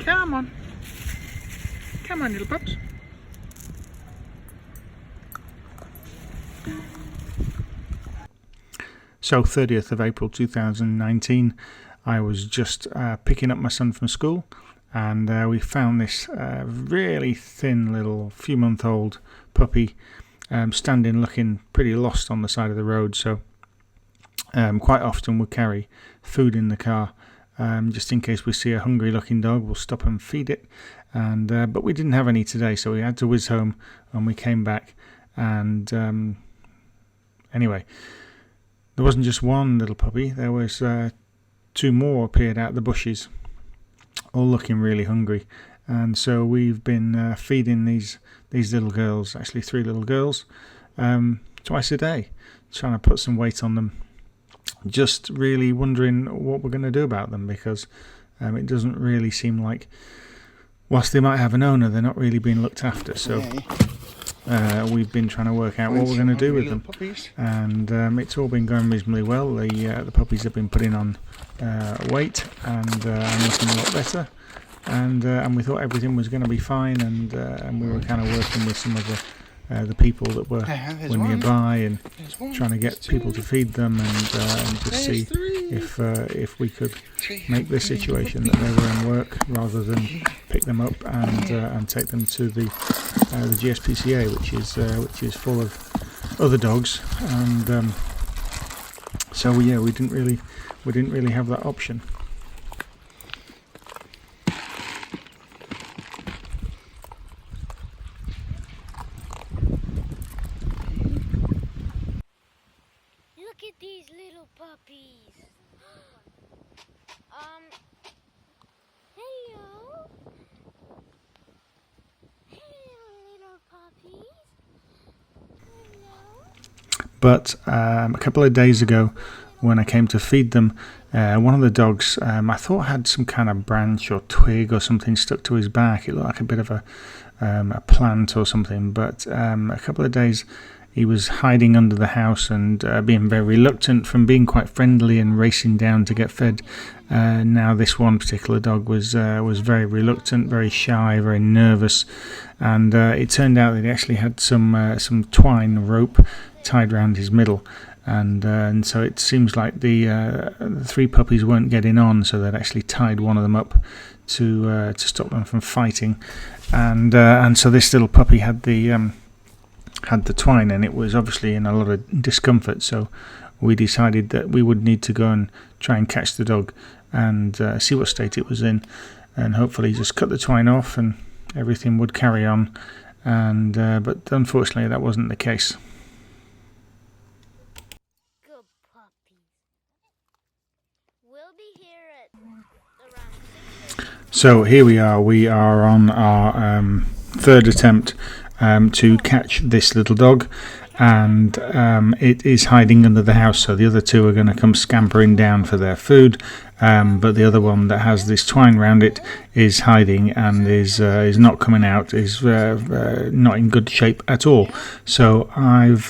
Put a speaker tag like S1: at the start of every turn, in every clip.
S1: Come on. Come on, little pups. So 30th of April 2019, I was just picking up my son from school, and we found this really thin little few-month-old puppy standing looking pretty lost on the side of the road. So quite often we'll carry food in the car just in case we see a hungry looking dog. We'll stop and feed it, and but we didn't have any today, so we had to whiz home, and we came back, and anyway, there wasn't just one little puppy. There was two more appeared out of the bushes, all looking really hungry. And so we've been feeding these little girls, actually 3 little girls, twice a day, trying to put some weight on them. Just really wondering what we're going to do about them, because it doesn't really seem like, whilst they might have an owner, they're not really being looked after. So we've been trying to work out what we're going to do with them, and it's all been going reasonably well. The puppies have been putting on weight and looking a lot better, and we thought everything was going to be fine, and we were kind of working with some of the people that were nearby and trying to get people to feed them, and just see if we could make the situation that they were in work, rather than pick them up and take them to the GSPCA, which is full of other dogs, and so yeah, we didn't really have that option.
S2: Look at these little puppies. Hello. Hello, little puppies. Hello.
S1: But a couple of days ago, when I came to feed them, one of the dogs, I thought had some kind of branch or twig or something stuck to his back. It looked like a bit of a plant or something. But a couple of days, he was hiding under the house and being very reluctant, from being quite friendly and racing down to get fed. Now this one particular dog was very reluctant, very shy, very nervous, and it turned out that he actually had some twine rope tied around his middle, and so it seems like the 3 puppies weren't getting on, so they'd actually tied one of them up to stop them from fighting, and so this little puppy had the twine, and it was obviously in a lot of discomfort. So we decided that we would need to go and try and catch the dog and see what state it was in, and hopefully just cut the twine off and everything would carry on, and but unfortunately that wasn't the case.
S2: Good puppies. We'll be here at around 6.
S1: So here we are on our 3rd attempt to catch this little dog, and it is hiding under the house, so the other 2 are going to come scampering down for their food, but the other one that has this twine round it is hiding and is not coming out, is not in good shape at all. So I've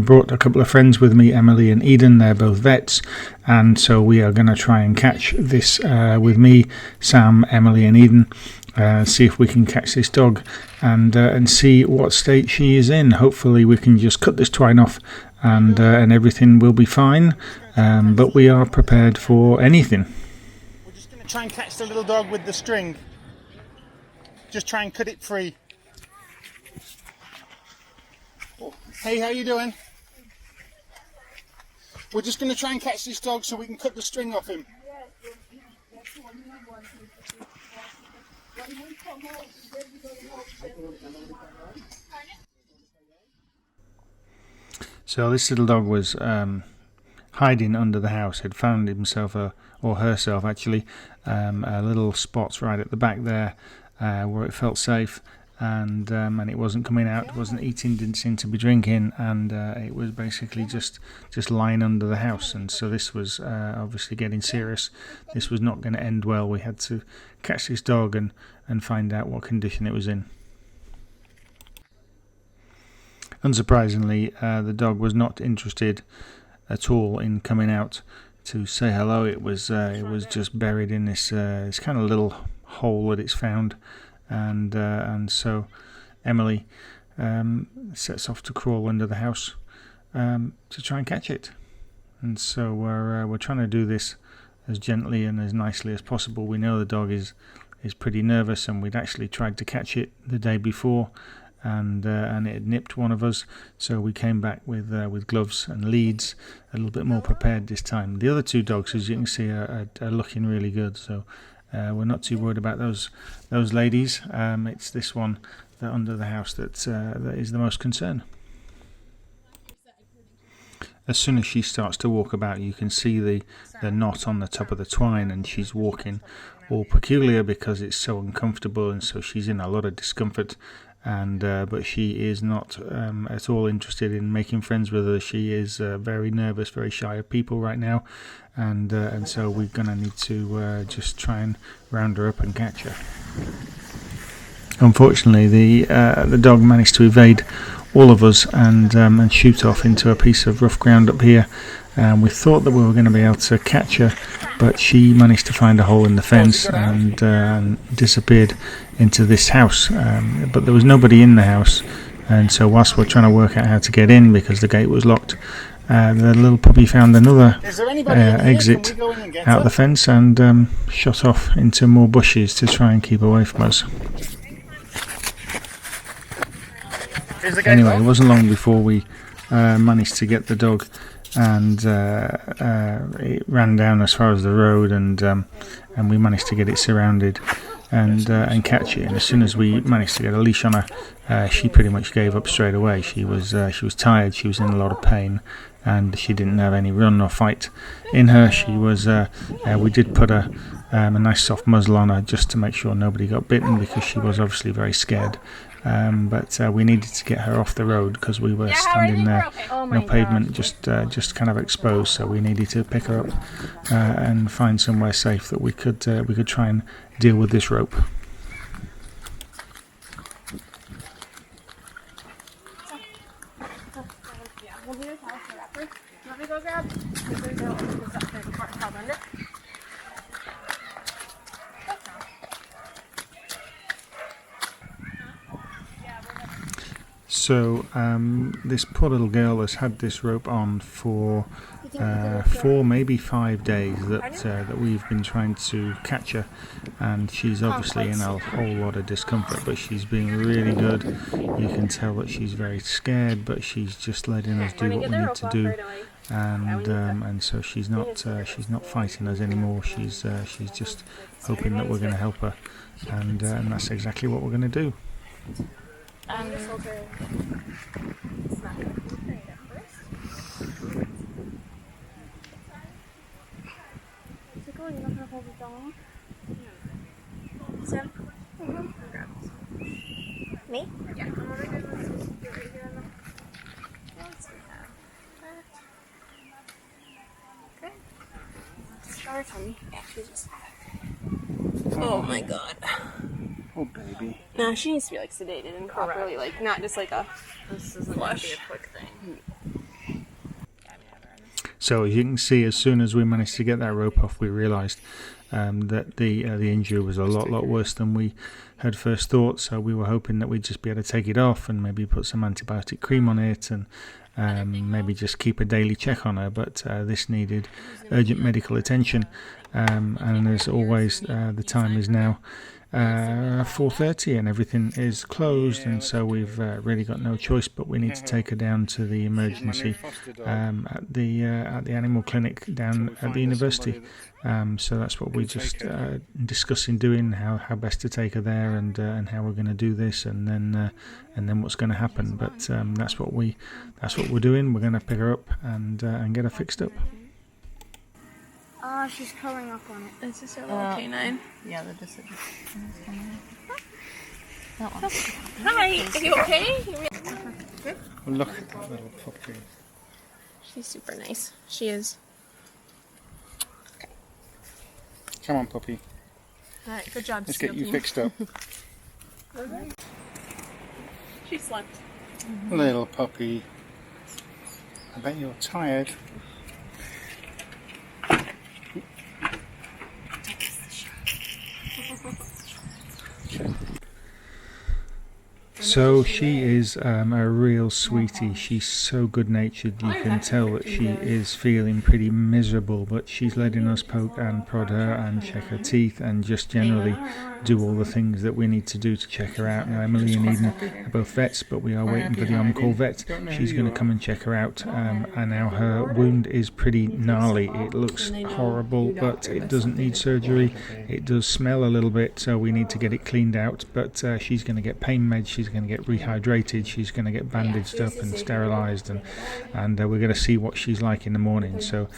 S1: brought a couple of friends with me, Emily and Eden. They're both vets, and so we are going to try and catch this with me, Sam, Emily and Eden. See if we can catch this dog and see what state she is in. Hopefully we can just cut this twine off and everything will be fine, but we are prepared for anything.
S3: We're just going to try and catch the little dog with the string. Just try and cut it free. Oh, hey, how you doing? We're just going to try and catch this dog so we can cut the string off him.
S1: So this little dog was hiding under the house. Had found himself or herself actually a little spot right at the back there where it felt safe, and it wasn't coming out, wasn't eating, didn't seem to be drinking, and it was basically just lying under the house. And so this was obviously getting serious. This was not going to end well. We had to catch this dog and find out what condition it was in. Unsurprisingly, the dog was not interested at all in coming out to say hello. It was just buried in this kind of little hole that it's found, and so Emily sets off to crawl under the house to try and catch it. And so we're trying to do this as gently and as nicely as possible. We know the dog is pretty nervous, and we'd actually tried to catch it the day before, and it had nipped one of us. So we came back with gloves and leads, a little bit more prepared this time. The other two dogs, as you can see, are looking really good. So we're not too worried about those ladies. It's this one that under the house that is the most concern. As soon as she starts to walk about, you can see the knot on the top of the twine, and she's walking all peculiar because it's so uncomfortable, and so she's in a lot of discomfort. And but she is not at all interested in making friends with us. She is very nervous, very shy of people right now, and so we're gonna need to just try and round her up and catch her. Unfortunately, the dog managed to evade all of us and shoot off into a piece of rough ground up here. We thought that we were going to be able to catch her, but she managed to find a hole in the fence and disappeared into this house. But there was nobody in the house, and so whilst we're trying to work out how to get in because the gate was locked, the little puppy found another exit out the fence and shot off into more bushes to try and keep away from us. Anyway, it wasn't long before we managed to get the dog, and it ran down as far as the road, and we managed to get it surrounded and catch it. And as soon as we managed to get a leash on her, she pretty much gave up straight away. She was tired, she was in a lot of pain, and she didn't have any run or fight in her. She was we did put a nice soft muzzle on her just to make sure nobody got bitten, because she was obviously very scared. But we needed to get her off the road because we were standing there, no pavement, just kind of exposed. So we needed to pick her up and find somewhere safe that we could try and deal with this rope. So this poor little girl has had this rope on for 4, maybe 5 days that we've been trying to catch her, and she's obviously in a whole lot of discomfort, but she's being really good. You can tell that she's very scared, but she's just letting us do what we need to do, and so she's not fighting us anymore. She's just hoping that we're going to help her, and that's exactly what we're going to do.
S4: Me? Yeah. Okay. Show her tummy. Yeah, she's just. Oh my god.
S1: Oh baby.
S4: No, she needs to be like sedated and properly, like not just like a.
S5: This isn't going to be a quick thing.
S1: So as you can see, as soon as we managed to get that rope off, we realised that the injury was a lot worse than we had first thought. So we were hoping that we'd just be able to take it off and maybe put some antibiotic cream on it and maybe just keep a daily check on her. But this needed urgent medical attention, and as always, the time is now 4:30 and everything is closed, and so we've really got no choice, but we need to take her down to the emergency at the animal clinic down at the university. So that's what we're just discussing doing, how best to take her there, and how we're going to do this, and then what's going to happen. But that's what we're doing. We're going to pick her up and get her fixed up.
S2: Oh, she's curling up on it.
S4: Is this her little canine?
S5: Yeah, the decision.
S4: Hi, are you okay?
S1: Look at that little puppy.
S4: She's super nice. She is.
S1: Come on, puppy.
S4: Alright, good job.
S1: Let's get you fixed up.
S4: She slept.
S1: Little puppy. I bet you're tired. So she is a real sweetie. She's so good-natured. You can tell that she is feeling pretty miserable, but she's letting us poke and prod her and check her teeth and just generally do all the things that we need to do to check her out. Now, Emily and Eden are both vets, but we are waiting for the on-call vet. She's going to come and check her out, and now her wound is pretty gnarly. It looks horrible, but it doesn't need surgery. It does smell a little bit, so we need to get it cleaned out, but she's going to get pain meds, she's going to get rehydrated, she's going to get bandaged up and sterilised, and we're going to see what she's like in the morning. So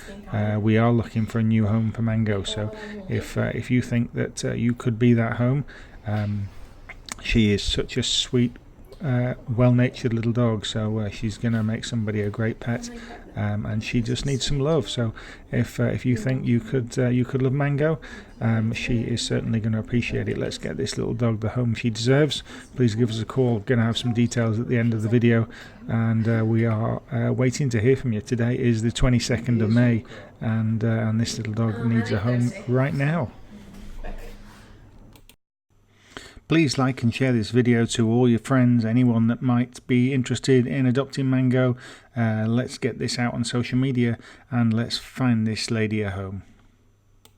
S1: we are looking for a new home for Mango, so if you think that you could be that home, she is such a sweet, well-natured little dog, so she's going to make somebody a great pet, and she just needs some love. So if you think you could love Mango, she is certainly going to appreciate it. Let's get this little dog the home she deserves. Please give us a call. We're going to have some details at the end of the video, and we are waiting to hear from you. Today is the 22nd of May, and this little dog needs a home right now. Please like and share this video to all your friends, anyone that might be interested in adopting Mango. Let's get this out on social media, and let's find this lady a home.